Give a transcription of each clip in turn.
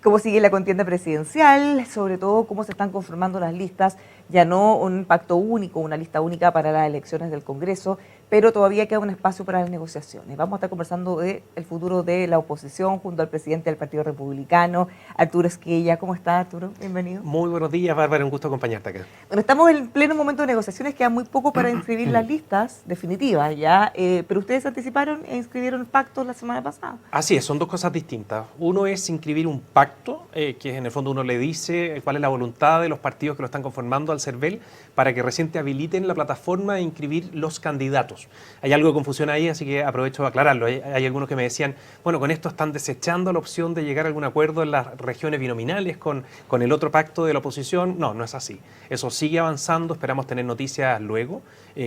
cómo sigue la contienda presidencial, sobre todo cómo se están conformando las listas, ya no un pacto único, una lista única para las elecciones del Congreso, pero todavía queda un espacio para las negociaciones. Vamos a estar conversando del futuro de la oposición junto al presidente del Partido Republicano, Arturo Esquella. ¿Cómo está, Arturo? Bienvenido. Muy buenos días, Bárbara, un gusto acompañarte acá. Bueno, estamos en pleno momento de negociaciones, queda muy poco para inscribir las listas definitivas ya, pero ustedes anticiparon e inscribieron pactos la semana pasada. Así es, son dos cosas distintas. Uno es inscribir un pacto, que en el fondo uno le dice cuál es la voluntad de los partidos que lo están conformando al CERVEL para que recién te habiliten la plataforma de inscribir los candidatos. Hay algo de confusión ahí, así que aprovecho de aclararlo. Hay algunos que me decían, bueno, con esto están desechando la opción de llegar a algún acuerdo en las regiones binominales con el otro pacto de la oposición. No, no es así. Eso sigue avanzando, esperamos tener noticias luego.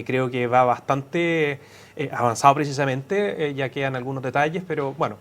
Creo que va bastante avanzado precisamente, ya quedan algunos detalles, pero bueno,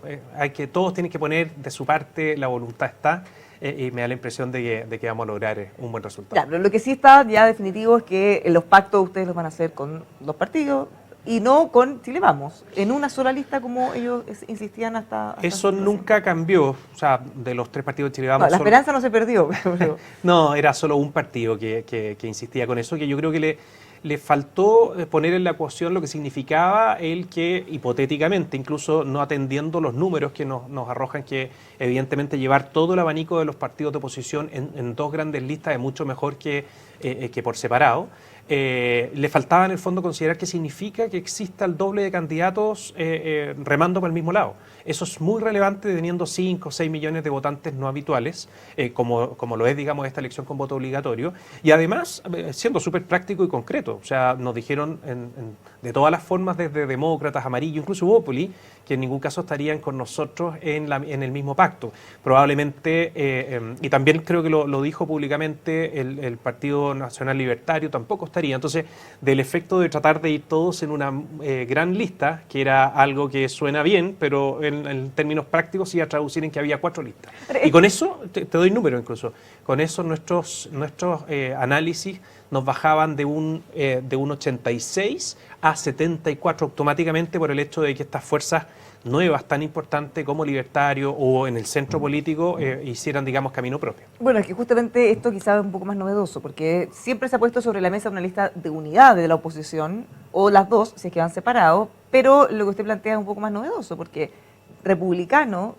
todos tienen que poner de su parte, la voluntad está. Y me da la impresión de que vamos a lograr un buen resultado. Claro, lo que sí está ya definitivo es que los pactos ustedes los van a hacer con dos partidos y no con Chile Vamos, en una sola lista como ellos insistían hasta eso nunca cambió, o sea, de los tres partidos de Chile Vamos. No, la esperanza no se perdió. Pero... No, era solo un partido que insistía con eso, que yo creo que le faltó poner en la ecuación lo que significaba el que, hipotéticamente, incluso no atendiendo los números que nos arrojan, que evidentemente llevar todo el abanico de los partidos de oposición en dos grandes listas es mucho mejor que por separado. Le faltaba en el fondo considerar qué significa que exista el doble de candidatos remando para el mismo lado. Eso es muy relevante teniendo 5 o 6 millones de votantes no habituales, como lo es, digamos, esta elección con voto obligatorio. Y además, siendo súper práctico y concreto. O sea, nos dijeron de todas las formas, desde demócratas, amarillo, incluso Bópoli, que en ningún caso estarían con nosotros en el mismo pacto. Probablemente, y también creo que lo dijo públicamente el Partido Nacional Libertario, tampoco estaría. Entonces, del efecto de tratar de ir todos en una gran lista, que era algo que suena bien, pero en términos prácticos iba a traducir en que había 4 listas. Y con eso, te doy número incluso, con eso nuestros análisis nos bajaban de un 86 a 74 automáticamente por el hecho de que estas fuerzas nuevas tan importantes como Libertario o en el centro político hicieran, digamos, camino propio. Bueno, es que justamente esto quizás es un poco más novedoso, porque siempre se ha puesto sobre la mesa una lista de unidad de la oposición, o las dos, si es que van separados, pero lo que usted plantea es un poco más novedoso, porque republicano,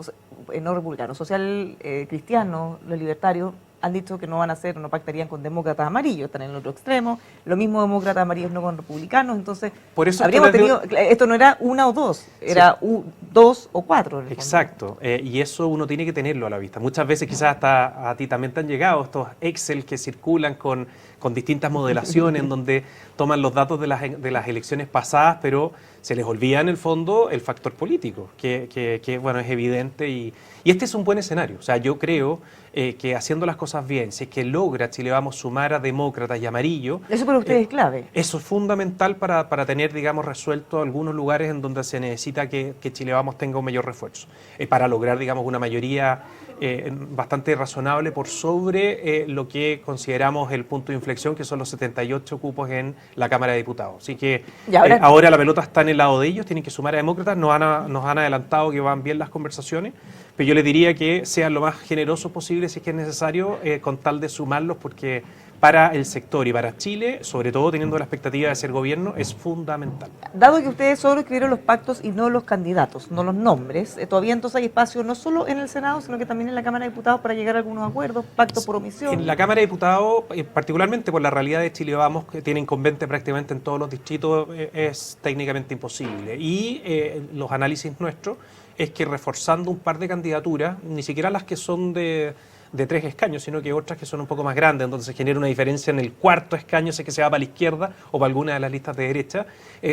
no republicano, social cristiano, los libertarios, han dicho que no van a hacer, no pactarían con demócratas amarillos, están en el otro extremo, lo mismo demócratas amarillos no con republicanos, entonces por eso habríamos tenido, esto no era una o dos, era sí. 2 o 4. Exacto, y eso uno tiene que tenerlo a la vista. Muchas veces quizás hasta a ti también te han llegado estos Excel que circulan con distintas modelaciones en donde toman los datos de las elecciones pasadas, pero se les olvida en el fondo el factor político, que bueno, es evidente y este es un buen escenario. O sea, yo creo que haciendo las cosas bien, si es que logra Chile Vamos sumar a demócratas y amarillo... Eso para ustedes es clave. Eso es fundamental para tener, digamos, resuelto algunos lugares en donde se necesita que Chile Vamos tenga un mayor refuerzo, para lograr, digamos, una mayoría bastante razonable por sobre lo que consideramos el punto de inflexión, que son los 78 cupos en la Cámara de Diputados. Así que ahora la pelota está en el lado de ellos, tienen que sumar a demócratas, nos han adelantado que van bien las conversaciones, pero yo les diría que sean lo más generosos posible si es que es necesario, con tal de sumarlos, porque para el sector y para Chile, sobre todo teniendo la expectativa de ser gobierno, es fundamental. Dado que ustedes solo escribieron los pactos y no los candidatos, no los nombres, todavía entonces hay espacio no solo en el Senado, sino que también en la Cámara de Diputados para llegar a algunos acuerdos, pacto por omisión. En la Cámara de Diputados, particularmente por la realidad de Chile Vamos, que tiene incumbentes prácticamente en todos los distritos, es técnicamente imposible. Y los análisis nuestros es que reforzando un par de candidaturas, ni siquiera las que son de 3 escaños, sino que otras que son un poco más grandes, entonces se genera una diferencia en el 4º escaño, sé que se va para la izquierda o para alguna de las listas de derecha,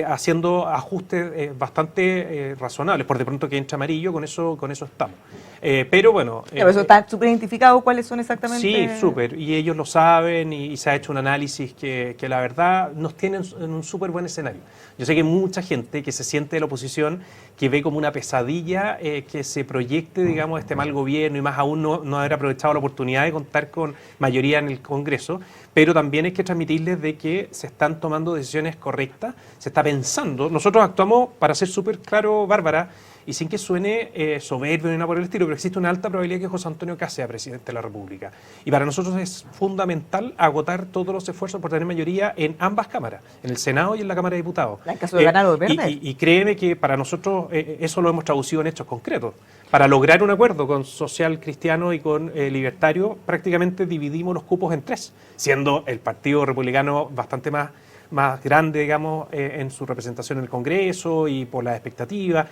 haciendo ajustes bastante razonables. Por de pronto que entra amarillo, con eso estamos. Pero bueno... Pero eso está súper identificado, ¿cuáles son exactamente? Sí, súper, y ellos lo saben y se ha hecho un análisis que la verdad nos tiene en un súper buen escenario. Yo sé que hay mucha gente que se siente de la oposición, que ve como una pesadilla que se proyecte, digamos, este mal gobierno y más aún no haber aprovechado la oportunidad de contar con mayoría en el Congreso, pero también hay que transmitirles de que se están tomando decisiones correctas, se está pensando. Nosotros actuamos, para ser súper claro, Bárbara, y sin que suene soberbio ni nada por el estilo, pero existe una alta probabilidad que José Antonio Kast sea presidente de la República. Y para nosotros es fundamental agotar todos los esfuerzos por tener mayoría en ambas cámaras, en el Senado y en la Cámara de Diputados. En caso de ganar o de perder. Y créeme que para nosotros eso lo hemos traducido en hechos concretos. Para lograr un acuerdo con social cristiano y con libertario, prácticamente dividimos los cupos en 3, siendo el Partido Republicano bastante más grande, digamos, en su representación en el Congreso y por las expectativas,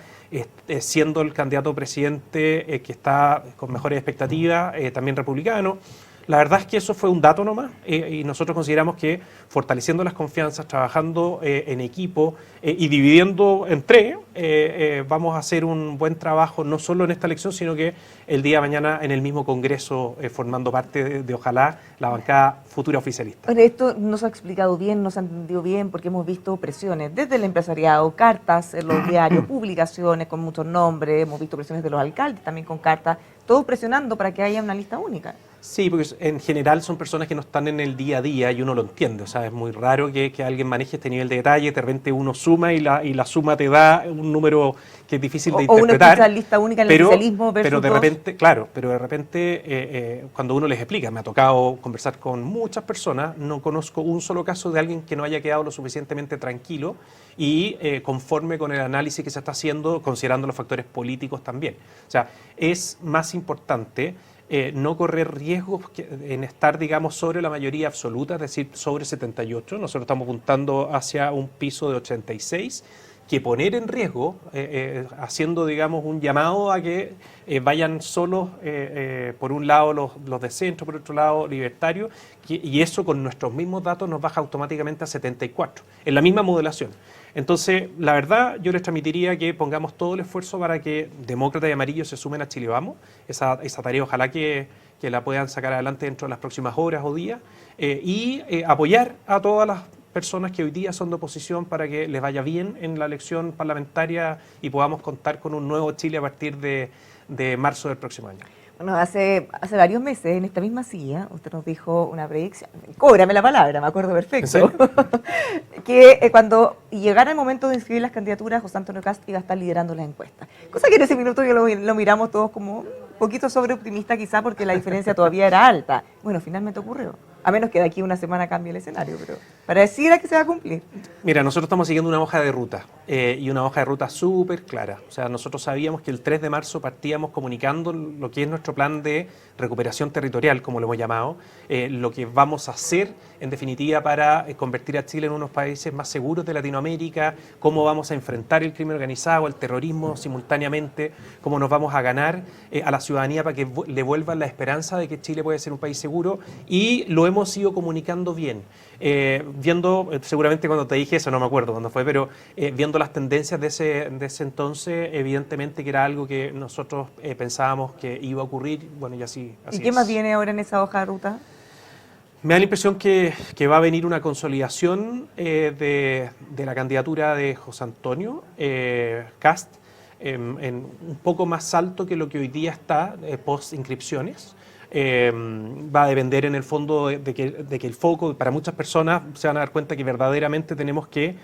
siendo el candidato presidente que está con mejores expectativas, también republicano. La verdad es que eso fue un dato nomás y nosotros consideramos que fortaleciendo las confianzas, trabajando en equipo y dividiendo en 3, vamos a hacer un buen trabajo no solo en esta elección, sino que el día de mañana en el mismo Congreso, formando parte de ojalá la bancada futura oficialista. Bueno, esto nos ha explicado bien, nos ha entendido bien, porque hemos visto presiones desde el empresariado, cartas en los diarios, publicaciones con muchos nombres, hemos visto presiones de los alcaldes también con cartas, todos presionando para que haya una lista única. Sí, porque en general son personas que no están en el día a día y uno lo entiende. O sea, es muy raro que alguien maneje este nivel de detalle, de repente uno suma y la suma te da un número que es difícil de interpretar. O uno escucha lista única en el oficialismo versus pero de repente, claro, pero de repente cuando uno les explica, me ha tocado conversar con muchas personas, no conozco un solo caso de alguien que no haya quedado lo suficientemente tranquilo y conforme con el análisis que se está haciendo, considerando los factores políticos también. O sea, es más importante no correr riesgos en estar, digamos, sobre la mayoría absoluta, es decir, sobre 78. Nosotros estamos apuntando hacia un piso de 86, que poner en riesgo, haciendo, digamos, un llamado a que vayan solos, por un lado los de centro, por otro lado libertarios, y eso con nuestros mismos datos nos baja automáticamente a 74, en la misma modelación. Entonces, la verdad, yo les transmitiría que pongamos todo el esfuerzo para que Demócrata y Amarillo se sumen a Chile Vamos. Esa tarea ojalá que la puedan sacar adelante dentro de las próximas horas o días y apoyar a todas las personas que hoy día son de oposición para que les vaya bien en la elección parlamentaria y podamos contar con un nuevo Chile a partir de marzo del próximo año. Bueno, hace varios meses, en esta misma silla, usted nos dijo una predicción, cóbrame la palabra, me acuerdo perfecto, que cuando llegara el momento de inscribir las candidaturas, José Antonio Kast iba a estar liderando las encuestas. Cosa que en ese minuto yo lo miramos todos como un poquito sobreoptimista quizá porque la diferencia todavía era alta. Bueno, finalmente ocurrió. A menos que de aquí a una semana cambie el escenario, pero pareciera que se va a cumplir. Mira, nosotros estamos siguiendo una hoja de ruta y una hoja de ruta súper clara. O sea, nosotros sabíamos que el 3 de marzo partíamos comunicando lo que es nuestro plan de recuperación territorial, como lo hemos llamado, lo que vamos a hacer, en definitiva, para convertir a Chile en unos países más seguros de Latinoamérica, cómo vamos a enfrentar el crimen organizado, el terrorismo simultáneamente, cómo nos vamos a ganar a la ciudadanía para que le vuelvan la esperanza de que Chile puede ser un país seguro, y lo hemos ido comunicando bien. Viendo, seguramente cuando te dije eso, no me acuerdo cuándo fue, pero viendo las tendencias de ese entonces, evidentemente que era algo que nosotros pensábamos que iba a ocurrir, bueno, y así ¿Y qué más viene ahora en esa hoja de ruta? Me da la impresión que va a venir una consolidación de la candidatura de José Antonio Kast, un poco más alto que lo que hoy día está post inscripciones. Va a depender en el fondo de que el foco, para muchas personas se van a dar cuenta que verdaderamente tenemos que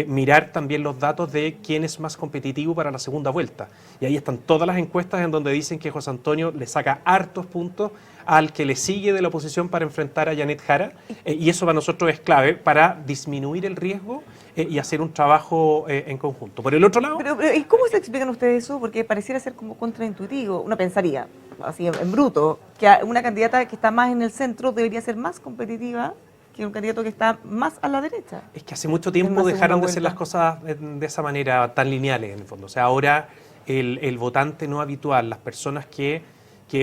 mirar también los datos de quién es más competitivo para la segunda vuelta. Y ahí están todas las encuestas en donde dicen que José Antonio le saca hartos puntos al que le sigue de la oposición para enfrentar a Janet Jara, y eso para nosotros es clave para disminuir el riesgo y hacer un trabajo en conjunto. Por el otro lado... Pero, ¿y cómo se explican ustedes eso? Porque pareciera ser como contraintuitivo. Uno pensaría, así en bruto, que una candidata que está más en el centro debería ser más competitiva que un candidato que está más a la derecha. Es que hace mucho tiempo dejaron de hacer las cosas de esa manera tan lineales, en el fondo. O sea, ahora el votante no habitual, las personas que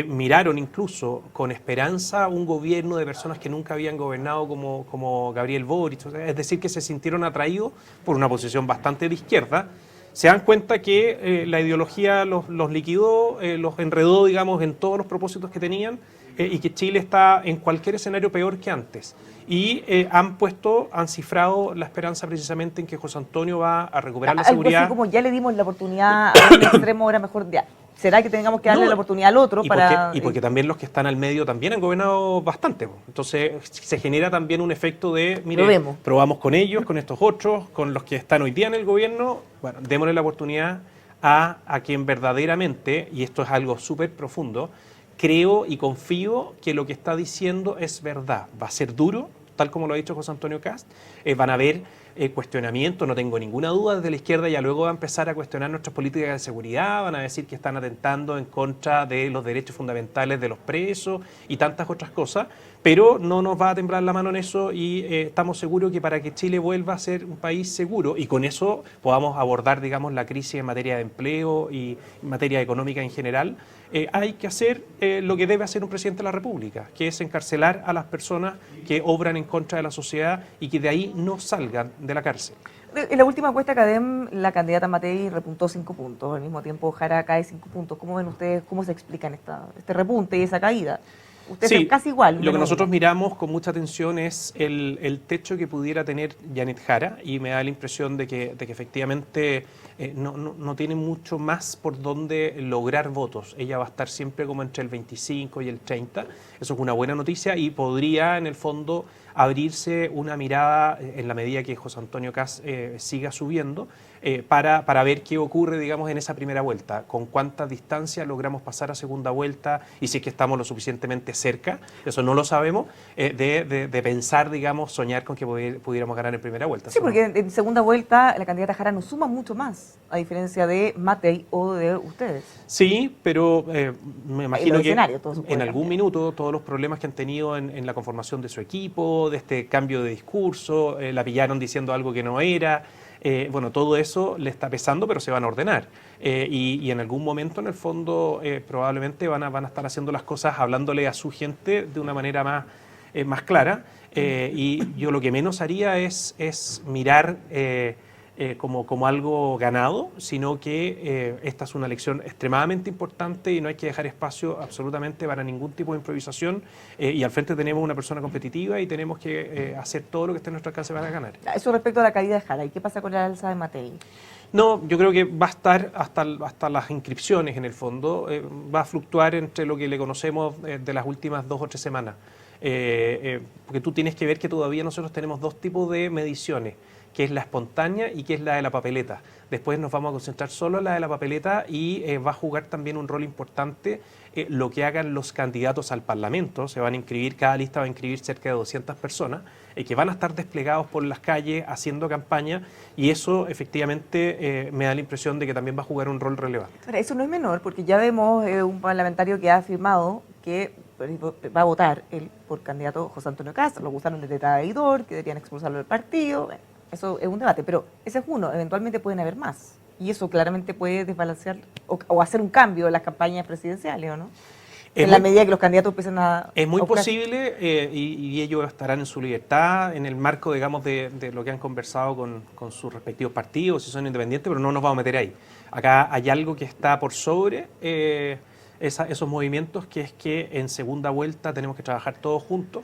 miraron incluso con esperanza un gobierno de personas que nunca habían gobernado como Gabriel Boric, es decir, que se sintieron atraídos por una posición bastante de izquierda, se dan cuenta que la ideología los liquidó, los enredó, digamos, en todos los propósitos que tenían, y que Chile está en cualquier escenario peor que antes. Y han cifrado la esperanza precisamente en que José Antonio va a recuperar la seguridad. Así como ya le dimos la oportunidad a un extremo, ahora mejor ya. ¿Será que tengamos que darle la oportunidad al otro? Porque también los que están al medio también han gobernado bastante. Entonces se genera también un efecto de, mire, probamos con ellos, con estos otros, con los que están hoy día en el gobierno, bueno, démosle la oportunidad a quien verdaderamente, y esto es algo súper profundo, creo y confío que lo que está diciendo es verdad. Va a ser duro, tal como lo ha dicho José Antonio Kast, van a haber cuestionamientos, no tengo ninguna duda, desde la izquierda ya luego va a empezar a cuestionar nuestras políticas de seguridad, van a decir que están atentando en contra de los derechos fundamentales de los presos y tantas otras cosas, pero no nos va a temblar la mano en eso y estamos seguros que para que Chile vuelva a ser un país seguro y con eso podamos abordar, digamos, la crisis en materia de empleo y en materia económica en general, hay que hacer lo que debe hacer un presidente de la República, que es encarcelar a las personas que obran en contra de la sociedad y que de ahí no salgan de la cárcel. En la última encuesta CADEM, la candidata Matei repuntó 5 puntos, al mismo tiempo Jara cae 5 puntos. ¿Cómo ven ustedes, cómo se explican este repunte y esa caída? Ustedes Sí, es casi igual. lo que nosotros miramos con mucha atención es el techo que pudiera tener Janet Jara y me da la impresión de que efectivamente no tiene mucho más por dónde lograr votos. Ella va a estar siempre como entre el 25 y el 30. Eso es una buena noticia y podría en el fondo abrirse una mirada en la medida que José Antonio Kast siga subiendo para ver qué ocurre, digamos, en esa primera vuelta, con cuánta distancia logramos pasar a segunda vuelta y si es que estamos lo suficientemente cerca, eso no lo sabemos, de pensar, digamos, soñar con que pudiéramos ganar en primera vuelta. Sí, porque en segunda vuelta la candidata Jara no suma mucho más, a diferencia de Matei o de ustedes. Sí, pero me imagino que en algún cambiar. minuto todos los problemas que han tenido en la conformación de su equipo, de este cambio de discurso, la pillaron diciendo algo que no era, bueno, todo eso le está pesando, pero se van a ordenar. Y en algún momento, en el fondo, probablemente van a estar haciendo las cosas hablándole a su gente de una manera más clara. Y yo lo que menos haría es mirar como algo ganado, sino que esta es una elección extremadamente importante y no hay que dejar espacio absolutamente para ningún tipo de improvisación y al frente tenemos una persona competitiva y tenemos que hacer todo lo que esté en nuestro alcance para ganar. Eso respecto a la caída de Jara. ¿Y qué pasa con la alza de Matei? No, yo creo que va a estar hasta las inscripciones en el fondo, va a fluctuar entre lo que le conocemos de las últimas 2 o 3 semanas, porque tú tienes que ver que todavía nosotros tenemos 2 tipos de mediciones, que es la espontánea y que es la de la papeleta. Después nos vamos a concentrar solo en la de la papeleta y va a jugar también un rol importante lo que hagan los candidatos al Parlamento. Se van a inscribir, cada lista va a inscribir cerca de 200 personas que van a estar desplegados por las calles haciendo campaña y eso efectivamente me da la impresión de que también va a jugar un rol relevante. Ahora, eso no es menor, porque ya vemos un parlamentario que ha afirmado que va a votar por candidato José Antonio Kast, lo acusaron de traidor, que deberían expulsarlo del partido. Bueno, eso es un debate, pero ese es uno, eventualmente pueden haber más. Y eso claramente puede desbalancear o hacer un cambio en las campañas presidenciales, ¿o no? En la medida que los candidatos empiezan a... Es muy posible y ellos estarán en su libertad en el marco, digamos, de lo que han conversado con sus respectivos partidos, si son independientes, pero no nos vamos a meter ahí. Acá hay algo que está por sobre esos movimientos, que es que en segunda vuelta tenemos que trabajar todos juntos,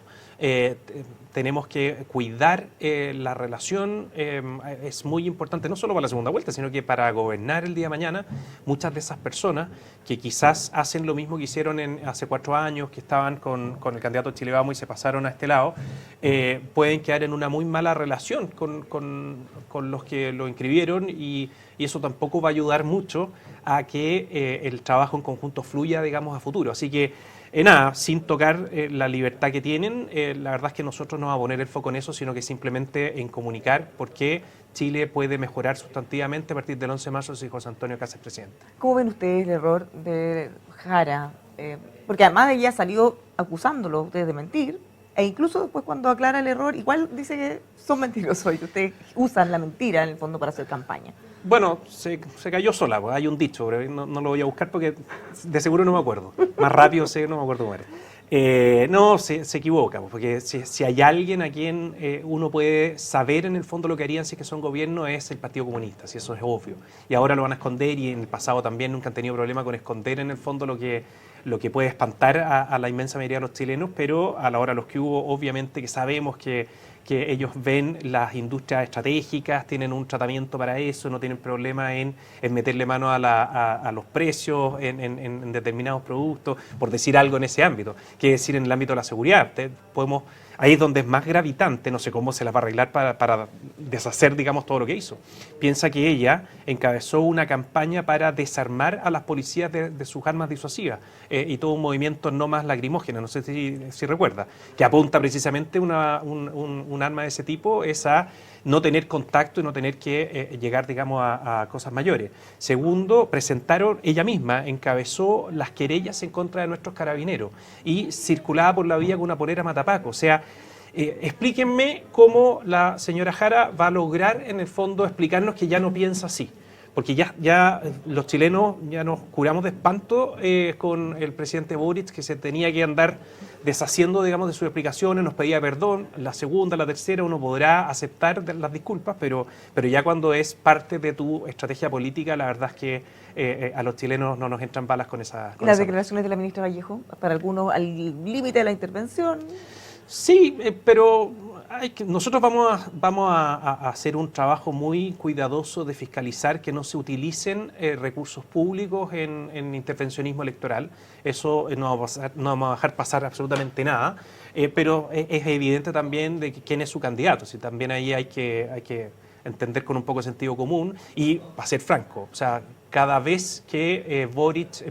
tenemos que cuidar la relación, es muy importante no solo para la segunda vuelta, sino que para gobernar el día de mañana. Muchas de esas personas que quizás hacen lo mismo que hicieron hace 4 años, que estaban con el candidato Chile Vamos y se pasaron a este lado, pueden quedar en una muy mala relación con los que lo inscribieron y eso tampoco va a ayudar mucho a que el trabajo en conjunto fluya, digamos, a futuro. Así que, nada, sin tocar la libertad que tienen, la verdad es que nosotros no vamos a poner el foco en eso, sino que simplemente en comunicar por qué Chile puede mejorar sustantivamente a partir del 11 de marzo si José Antonio Kast es presidente. ¿Cómo ven ustedes el error de Jara? Porque además ella salió acusándolo a ustedes de mentir, e incluso después cuando aclara el error, igual dice que son mentirosos y que ustedes usan la mentira en el fondo para hacer campaña. Bueno, se cayó sola, pues, hay un dicho, pero no lo voy a buscar porque de seguro no me acuerdo. Más rápido sé, no me acuerdo cómo era. No, se equivoca, pues, porque si hay alguien a quien uno puede saber en el fondo lo que harían si es que son gobierno es el Partido Comunista, si eso es obvio. Y ahora lo van a esconder y en el pasado también nunca han tenido problema con esconder en el fondo lo que puede espantar a la inmensa mayoría de los chilenos, pero a la hora de los que hubo, obviamente que sabemos que que ellos ven las industrias estratégicas, tienen un tratamiento para eso, no tienen problema en meterle mano a los precios en determinados productos, por decir algo en ese ámbito. Que decir en el ámbito de la seguridad, ahí es donde es más gravitante, no sé cómo se las va a arreglar para deshacer, digamos, todo lo que hizo. Piensa que ella encabezó una campaña para desarmar a las policías de sus armas disuasivas y todo un movimiento no más lacrimógeno, no sé si recuerda, que apunta precisamente un arma de ese tipo es a no tener contacto y no tener que llegar, digamos, a cosas mayores. Segundo, ella misma encabezó las querellas en contra de nuestros carabineros y circulaba por la vía con una polera matapaco. O sea, explíquenme cómo la señora Jara va a lograr, en el fondo, explicarnos que ya no piensa así. Porque ya los chilenos ya nos curamos de espanto con el presidente Boric, que se tenía que andar deshaciendo, digamos, de sus explicaciones, nos pedía perdón, la segunda, la tercera, uno podrá aceptar las disculpas, pero ya cuando es parte de tu estrategia política, la verdad es que a los chilenos no nos entran balas con esa... ¿Las declaraciones de la ministra Vallejo, para algunos al límite de la intervención? Sí, pero nosotros vamos a hacer un trabajo muy cuidadoso de fiscalizar que no se utilicen recursos públicos en intervencionismo electoral. Eso no vamos a dejar pasar absolutamente nada, pero es evidente también de quién es su candidato. Si también ahí hay que entender con un poco de sentido común y, para ser franco, o sea, cada vez que el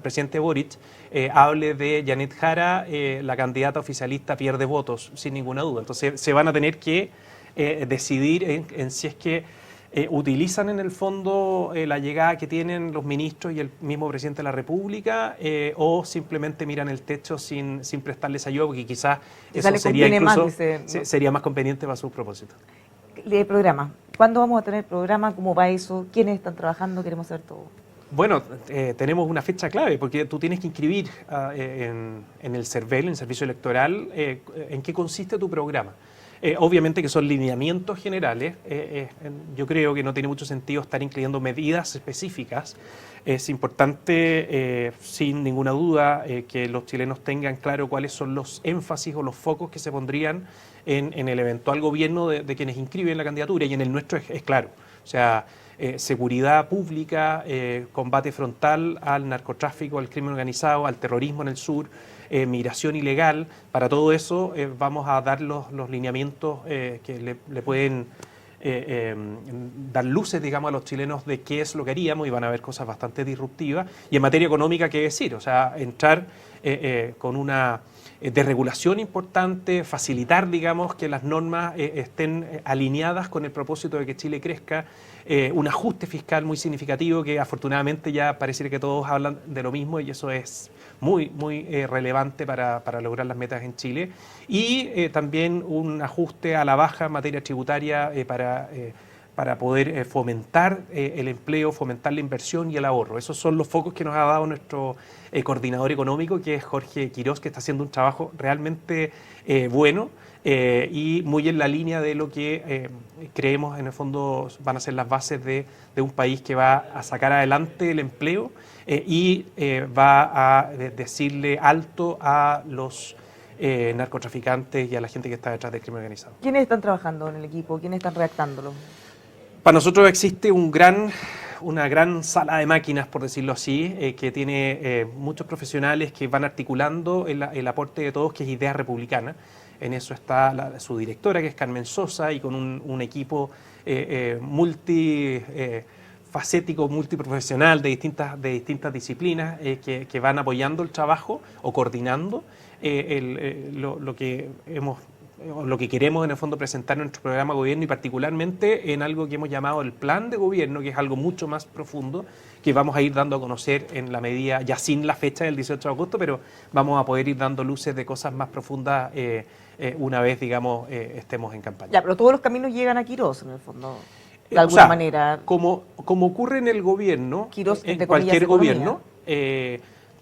presidente Boric hable de Janet Jara, la candidata oficialista pierde votos, sin ninguna duda. Entonces se van a tener que decidir en si es que utilizan en el fondo la llegada que tienen los ministros y el mismo presidente de la República o simplemente miran el techo sin prestarles ayuda, porque quizás eso sería incluso sería más conveniente para sus propósitos. De programa. ¿Cuándo vamos a tener programa? ¿Cómo va eso? ¿Quiénes están trabajando? Queremos saber todo. Bueno, tenemos una fecha clave porque tú tienes que inscribir en el CERVEL, en el Servicio Electoral, en qué consiste tu programa. Obviamente que son lineamientos generales. Yo creo que no tiene mucho sentido estar incluyendo medidas específicas. Es importante, sin ninguna duda, que los chilenos tengan claro cuáles son los énfasis o los focos que se pondrían en el eventual gobierno de quienes inscriben la candidatura, y en el nuestro es claro. O sea, seguridad pública, combate frontal al narcotráfico, al crimen organizado, al terrorismo en el sur, migración ilegal. Para todo eso vamos a dar los lineamientos que le pueden dar luces, digamos, a los chilenos de qué es lo que haríamos, y van a haber cosas bastante disruptivas. Y en materia económica, ¿qué decir? O sea, entrar con una desregulación importante, facilitar, digamos, que las normas estén alineadas con el propósito de que Chile crezca, un ajuste fiscal muy significativo que afortunadamente ya pareciera que todos hablan de lo mismo, y eso es muy relevante para lograr las metas en Chile, y también un ajuste a la baja en materia tributaria para poder fomentar el empleo, fomentar la inversión y el ahorro. Esos son los focos que nos ha dado nuestro coordinador económico, que es Jorge Quirós, que está haciendo un trabajo realmente bueno y muy en la línea de lo que creemos en el fondo van a ser las bases de un país que va a sacar adelante el empleo y va a decirle alto a los narcotraficantes y a la gente que está detrás del crimen organizado. ¿Quiénes están trabajando en el equipo? ¿Quiénes están redactándolo? Para nosotros existe una gran sala de máquinas, por decirlo así, que tiene muchos profesionales que van articulando el aporte de todos, que es Idea Republicana. En eso está su directora, que es Carmen Sosa, y con un equipo multifacético, multiprofesional de distintas disciplinas que van apoyando el trabajo o coordinando lo que queremos en el fondo presentar en nuestro programa de gobierno, y particularmente en algo que hemos llamado el plan de gobierno, que es algo mucho más profundo, que vamos a ir dando a conocer en la medida, ya sin la fecha del 18 de agosto, pero vamos a poder ir dando luces de cosas más profundas una vez, digamos, estemos en campaña. Ya, pero todos los caminos llegan a Quirós, en el fondo, de alguna manera. Como ocurre en el gobierno, Quirós, en cualquier gobierno,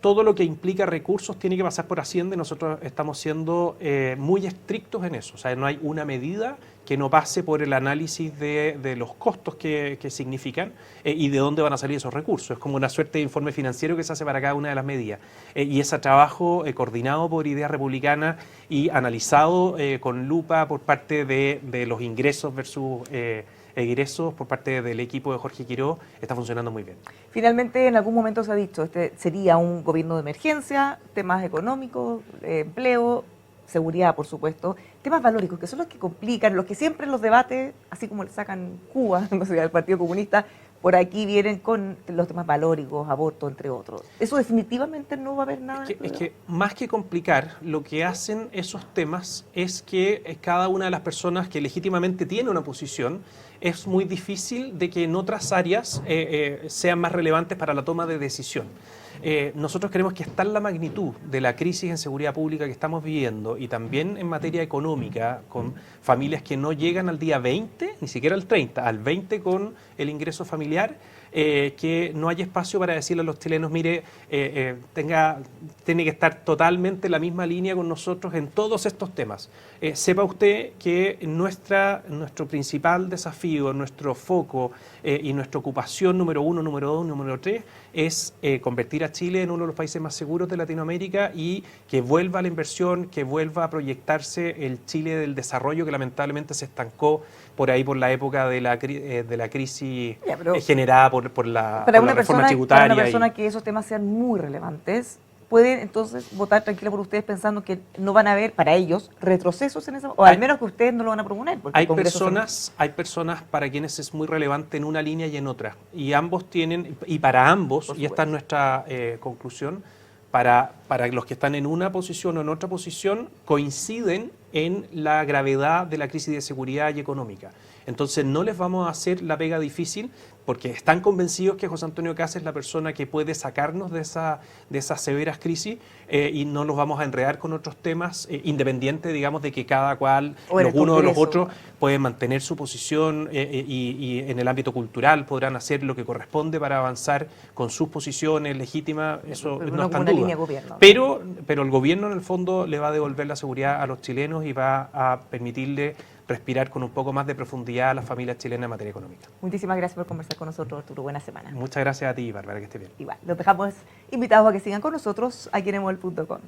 todo lo que implica recursos tiene que pasar por Hacienda y nosotros estamos siendo muy estrictos en eso. O sea, no hay una medida que no pase por el análisis de los costos que significan y de dónde van a salir esos recursos. Es como una suerte de informe financiero que se hace para cada una de las medidas. Y ese trabajo coordinado por Idea Republicana y analizado con lupa por parte de los ingresos versus egresos por parte del equipo de Jorge Quirós está funcionando muy bien. Finalmente, en algún momento se ha dicho, este sería un gobierno de emergencia, temas económicos, empleo, seguridad, por supuesto, temas valóricos, que son los que complican, los que siempre en los debates, así como le sacan Cuba, no sé, al Partido Comunista, por aquí vienen con los temas valóricos, aborto, entre otros. Eso definitivamente no va a haber nada. Es que más que complicar, lo que hacen esos temas es que cada una de las personas que legítimamente tiene una posición, es muy difícil de que en otras áreas sean más relevantes para la toma de decisión. Nosotros creemos que está en la magnitud de la crisis en seguridad pública que estamos viviendo y también en materia económica, con familias que no llegan al día 20, ni siquiera al 30, al 20 con el ingreso familiar, que no hay espacio para decirle a los chilenos, mire, tiene que estar totalmente en la misma línea con nosotros en todos estos temas. Sepa usted que nuestro principal desafío, nuestro foco y nuestra ocupación número 1, número 2, número 3 es convertir a Chile en uno de los países más seguros de Latinoamérica y que vuelva la inversión, que vuelva a proyectarse el Chile del desarrollo que lamentablemente se estancó por ahí por la época de la crisis generada por la reforma tributaria. Para una persona que esos temas sean muy relevantes, ¿pueden entonces votar tranquila por ustedes pensando que no van a haber para ellos retrocesos en eso? O al menos que ustedes no lo van a proponer. Hay personas para quienes es muy relevante en una línea y en otra. Y ambos tienen, y para ambos, y esta es nuestra conclusión, para los que están en una posición o en otra posición, coinciden en la gravedad de la crisis de seguridad y económica. Entonces no les vamos a hacer la pega difícil porque están convencidos que José Antonio Kast es la persona que puede sacarnos de esas severas crisis y no nos vamos a enredar con otros temas independientes, digamos, de que cada cual, los unos o los otros, pueden mantener su posición y en el ámbito cultural podrán hacer lo que corresponde para avanzar con sus posiciones legítimas, eso no está en duda. Pero el gobierno en el fondo le va a devolver la seguridad a los chilenos y va a permitirle respirar con un poco más de profundidad a las familias chilenas en materia económica. Muchísimas gracias por conversar con nosotros, Arturo. Buena semana. Muchas gracias a ti, Bárbara, que esté bien. Igual, los dejamos invitados a que sigan con nosotros aquí en emol.com.